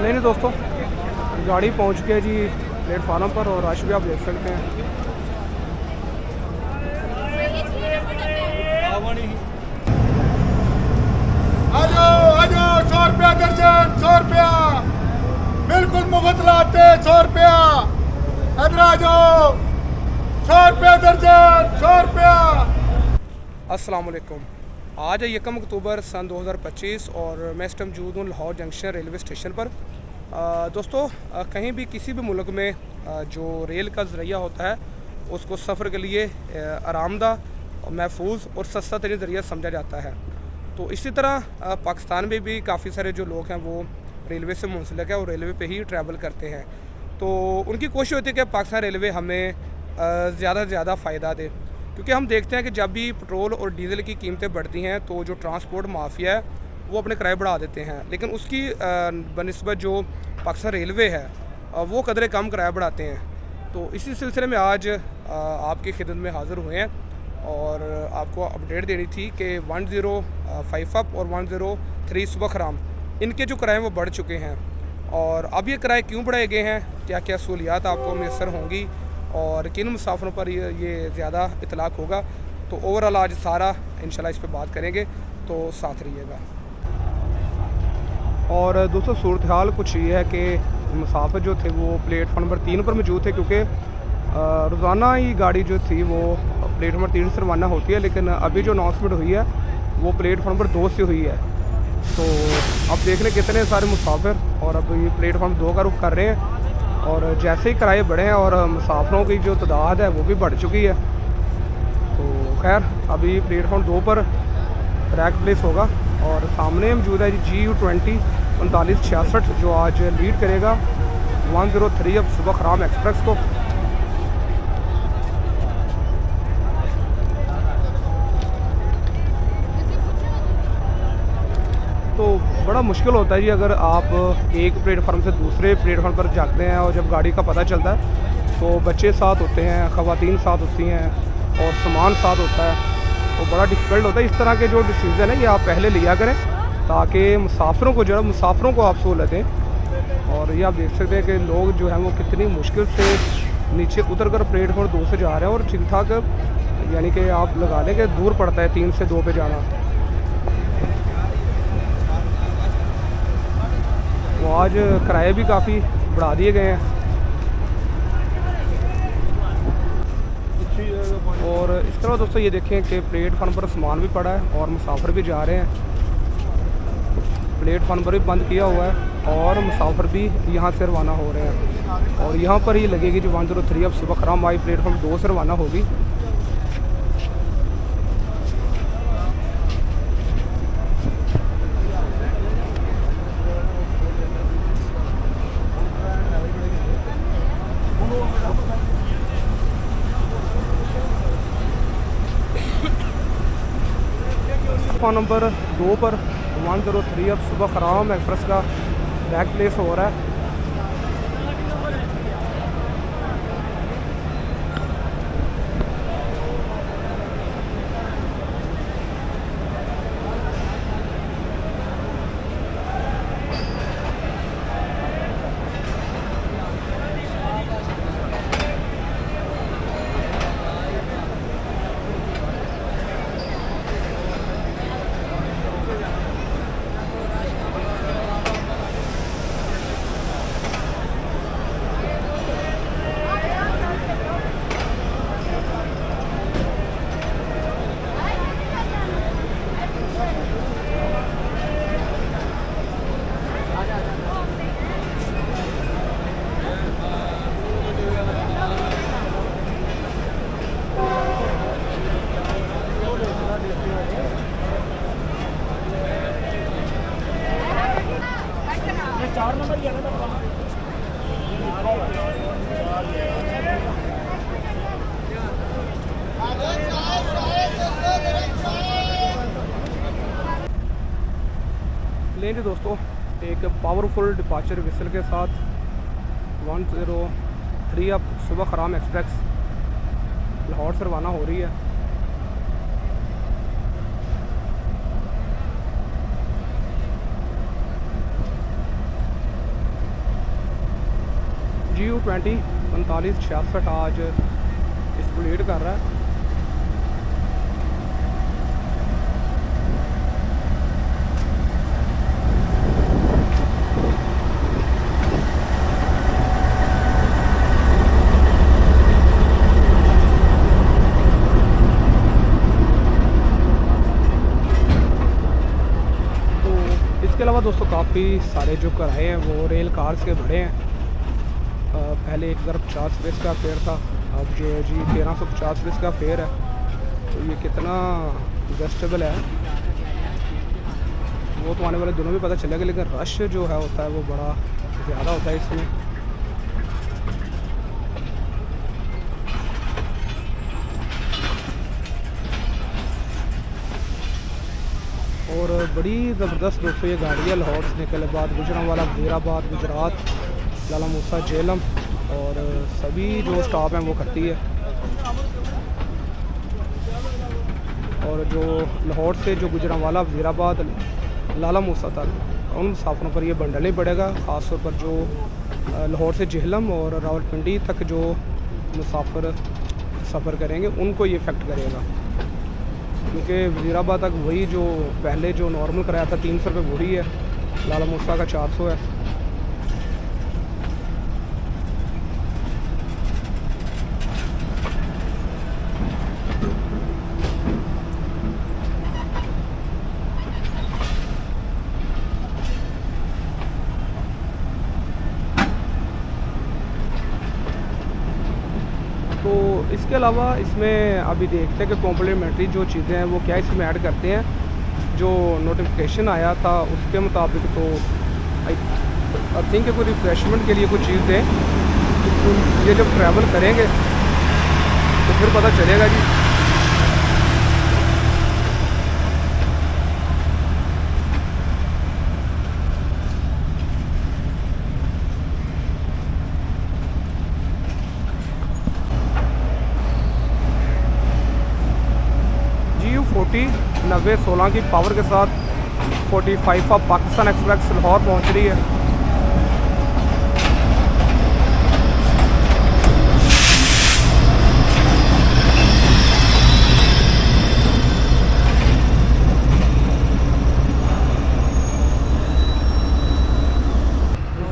नहीं नहीं दोस्तों, गाड़ी पहुंच गई जी प्लेटफार्म पर और रश भी आप देख सकते हैं। आजो आजो 100 रुपया दर्जन, 100 रुपया बिल्कुल मुफ्त लाते, 100 रुपया इधर आ जाओ, 100 रुपया दर्जन, 100 रुपया। अस्सलाम वालेकुम। आज है 1 अक्टूबर सन 2025 और मैं इस टाइम मौजूद हूँ लाहौर जंक्शन रेलवे स्टेशन पर। दोस्तों, कहीं भी किसी भी मुल्क में जो रेल का ज़रिया होता है उसको सफ़र के लिए आरामदा, महफूज और सस्ता तरीन ज़रिया समझा जाता है। तो इसी तरह पाकिस्तान में भी काफ़ी सारे जो लोग हैं वो रेलवे से मुंसलिक है और रेलवे पे ही ट्रैवल करते हैं। तो उनकी कोशिश होती है कि पाकिस्तान रेलवे हमें ज़्यादा से ज़्यादा फ़ायदा दे, क्योंकि हम देखते हैं कि जब भी पेट्रोल और डीज़ल की कीमतें बढ़ती हैं तो जो ट्रांसपोर्ट माफिया है वो अपने किराए बढ़ा देते हैं, लेकिन उसकी बनिस्बत जो पाकिस्तान रेलवे है वो कदरे कम किराया बढ़ाते हैं। तो इसी सिलसिले में आज आपकी खिदमत में हाज़िर हुए हैं और आपको अपडेट देनी थी कि 105 अप और 103 सुबह खराम इनके जो किराए वो बढ़ चुके हैं। और अब ये किराए क्यों बढ़ाए गए हैं, क्या क्या सहूलियात आपको मैसर होंगी और किन मुसाफिरों पर ये ज़्यादा इतलाक़ होगा, तो ओवरऑल आज सारा इंशाल्लाह इस पर बात करेंगे, तो साथ रहिएगा। और दोस्तों, सूरत हाल कुछ ये है कि मुसाफिर जो थे वो प्लेटफार्म नंबर 3 पर मौजूद थे, क्योंकि रोज़ाना ही गाड़ी जो थी वो प्लेटफार्म नंबर 3 से रवाना होती है, लेकिन अभी जो अनाउंसमेंट हुई है वो प्लेटफार्म नंबर 2 से हुई है। तो अब देख लें कितने सारे मुसाफिर और अब ये प्लेटफार्म 2 का रुख कर रहे हैं और जैसे ही किराए बढ़े हैं और मुसाफिरों की जो तादाद है वो भी बढ़ चुकी है। तो खैर अभी प्लेटफार्म 2 पर ट्रैक प्लेस होगा और सामने मौजूद है GU20 3966 जो आज लीड करेगा 103 अब सुबह खराम एक्सप्रेस को। तो बड़ा मुश्किल होता है जी अगर आप एक प्लेटफार्म से दूसरे प्लेटफार्म पर जाते हैं और जब गाड़ी का पता चलता है तो बच्चे साथ होते हैं, ख़वातीन साथ होती हैं और सामान साथ होता है, तो बड़ा डिफ़िकल्ट होता है। इस तरह के जो डिसीज़न है ये आप पहले लिया करें ताकि मुसाफिरों को आप सहूलत दें। और ये आप देख सकते हैं कि लोग जो हैं वो कितनी मुश्किल से नीचे उतर कर प्लेटफार्म 2 से जा रहे हैं और ठीक ठाक, यानी कि आप लगा लें कि दूर पड़ता है 3 से 2 पे जाना। तो आज किराए भी काफ़ी बढ़ा दिए गए हैं और इस तरह दोस्तों ये देखें कि प्लेटफार्म पर सामान भी पड़ा है और मुसाफिर भी जा रहे हैं। प्लेटफार्म पर भी बंद किया हुआ है और मुसाफिर भी यहाँ से रवाना हो रहे हैं और यहाँ पर ही लगेगी जो 103 अब सुबह खराम आई प्लेटफार्म 2 से रवाना होगी। प्लेटफार्म नंबर 2 पर 103 अब सुबह खराम एक्सप्रेस का बैक प्लेस हो रहा है। लें जी दोस्तों, एक पावरफुल डिपार्चर विसल के साथ 103 अब सुबह खराम एक्सप्रेस लाहौर से रवाना हो रही है। GU20 4566 आज इसको लीड कर रहा है। इसके अलावा दोस्तों काफ़ी सारे जो किराए हैं वो रेल कार्स के बढ़े हैं। पहले 1050 रुपये का फेयर था, अब जो है जी 1350 रुपये का फेयर है। तो ये कितना एडजस्टेबल है वो तो आने वाले दिनों में पता चलेगा, लेकिन रश जो है होता है वो बड़ा ज़्यादा होता है इसमें। और बड़ी ज़बरदस्त दोस्तों ये गाड़ी है। लाहौर से निकले बाद गुजरांवाला, वज़ीराबाद, गुजरात, लाला मूसा, झेलम और सभी जो स्टॉप हैं वो करती है। और जो लाहौर से जो गुजरांवाला, वज़ीराबाद, लाला मूसा तक उन मुसाफिरों पर ये बंडल ही पड़ेगा। ख़ास तौर पर जो लाहौर से झेलम और रावलपिंडी तक जो मुसाफिर सफ़र करेंगे उनको ये इफ़ेक्ट करेगा, क्योंकि वज़ीराबाद तक वही जो पहले जो नॉर्मल कराया था 300 रुपये वही है, लाला मूसा का 400 है। तो इसके अलावा इसमें अभी देखते हैं कि कॉम्प्लीमेंट्री जो चीज़ें हैं वो क्या इसमें ऐड करते हैं। जो नोटिफिकेशन आया था उसके मुताबिक तो आई थिंक कोई रिफ़्रेशमेंट के लिए कुछ चीज़ दें। तो ये जब ट्रैवल करेंगे तो फिर पता चलेगा जी। GU40 9016 की पावर के साथ 45 ऑफ पाकिस्तान एक्सप्रेस लाहौर पहुंच रही है।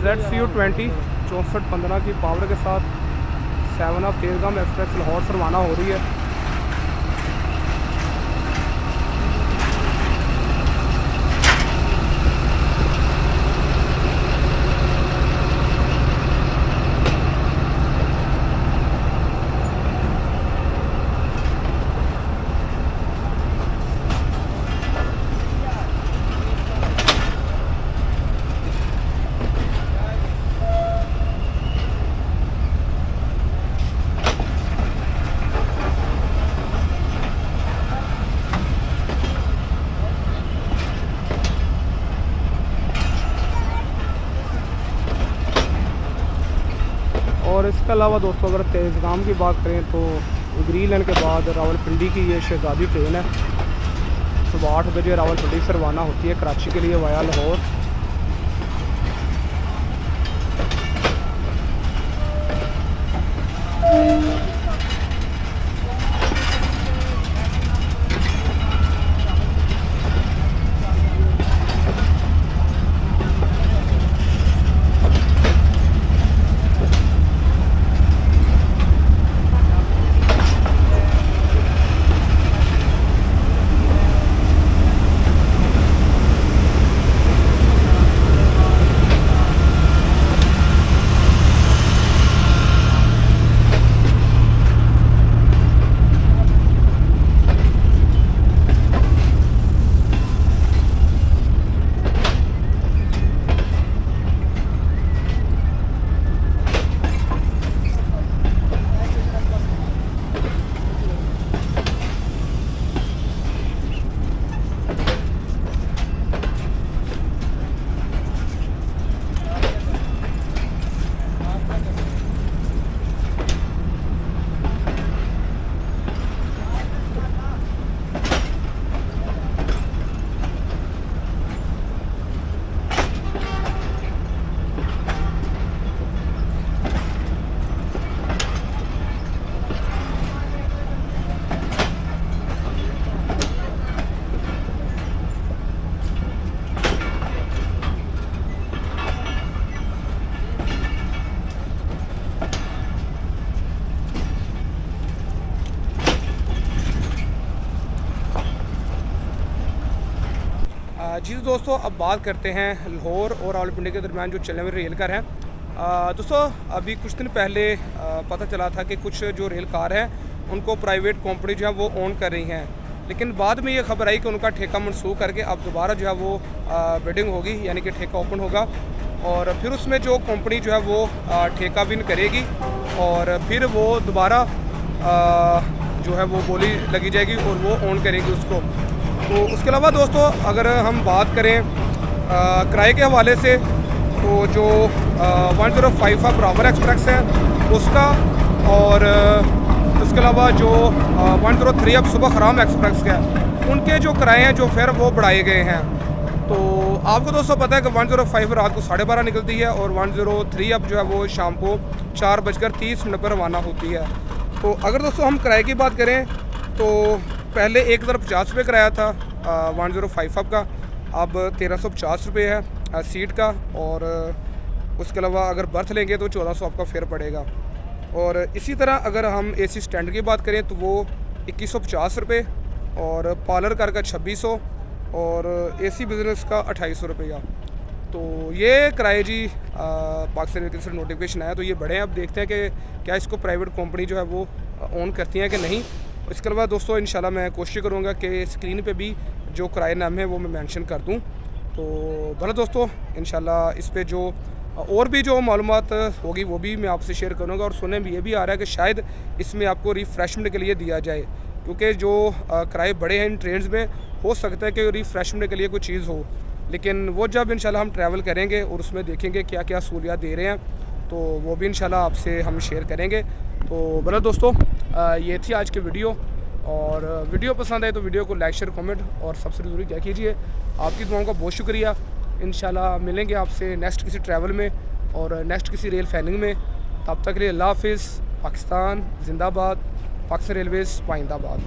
ZCU20 6415 की पावर के साथ 7 ऑफ तेलगाम एक्सप्रेस लाहौर से रवाना हो रही है। और इसके अलावा दोस्तों अगर तेज़गाम की बात करें तो ग्रीन लाइन के बाद रावलपिंडी की ये शहजादी ट्रेन है। सुबह 8 बजे रावलपिंडी से रवाना होती है कराची के लिए वाया लाहौर। जी तो दोस्तों, अब बात करते हैं लाहौर और रावलपिंडी के दरमियान जो चलने वाली रेल कार है। दोस्तों, अभी कुछ दिन पहले पता चला था कि कुछ जो रेल कार हैं उनको प्राइवेट कंपनी जो है वो ओन कर रही हैं, लेकिन बाद में ये खबर आई कि उनका ठेका मनसूख करके अब दोबारा जो है वो बिडिंग होगी, यानी कि ठेका ओपन होगा और फिर उसमें जो कंपनी जो है वो ठेका विन करेगी और फिर वो दोबारा जो है वो बोली लगी जाएगी और वो ओन करेंगी उसको। तो उसके अलावा दोस्तों, अगर हम बात करें किराए के हवाले से, तो जो 1055 ब्रावर एक्सप्रेस है उसका, और उसके अलावा जो 103 अब सुबह खराम एक्सप्रेस का है, उनके जो किराए हैं जो फिर वो बढ़ाए गए हैं। तो आपको दोस्तों पता है कि 105 रात को 12:30 निकलती है और 103 अब जो है वो शाम को 4:30 पर रवाना होती है। तो अगर दोस्तों हम किराए की बात करें तो पहले 1050 रुपये किराया था 105 अब का, अब 1350 रुपये है सीट का, और उसके अलावा अगर बर्थ लेंगे तो 1400 आपका फेयर पड़ेगा। और इसी तरह अगर हम एसी स्टैंड की बात करें तो वो 2150 रुपये, और पार्लर कार का 2600 और एसी बिज़नेस का 2800 रुपया। तो ये किराए जी पाकिस्तान रेलवे से नोटिफिकेशन आया, तो ये बड़े हैं। अब देखते हैं कि क्या इसको प्राइवेट कंपनी जो है वो ओन करती हैं कि नहीं। इसके अलावा दोस्तों इंशाल्लाह मैं कोशिश करूँगा कि स्क्रीन पे भी जो किराए नाम है वो मैं मेंशन कर दूँ। तो भला दोस्तों, इंशाल्लाह इस पे जो और भी जो मालूमात होगी वो भी मैं आपसे शेयर करूँगा। और सुनने में ये भी आ रहा है कि शायद इसमें आपको रिफ़्रेशमेंट के लिए दिया जाए, क्योंकि जो किराए बड़े हैं इन ट्रेन्स में, हो सकता है कि रिफ़्रेशमेंट के लिए कोई चीज़ हो, लेकिन वो जब इंशाल्लाह हम ट्रैवल करेंगे और उसमें देखेंगे क्या क्या सहूलियात दे रहे हैं, तो वो भी इंशाल्लाह आपसे हम शेयर करेंगे। तो भला दोस्तों, ये थी आज की वीडियो, और वीडियो पसंद आए तो वीडियो को लाइक शेयर कमेंट और सबसे ज़रूरी क्या कीजिए, आपकी दुआओं का बहुत शुक्रिया। इंशाल्लाह मिलेंगे आपसे नेक्स्ट किसी ट्रैवल में और नेक्स्ट किसी रेल फैनिंग में। तब तक के लिए अल्लाह हाफिज़। पाकिस्तान जिंदाबाद, पाकिस्तान रेलवेज़ पाइंदाबाद।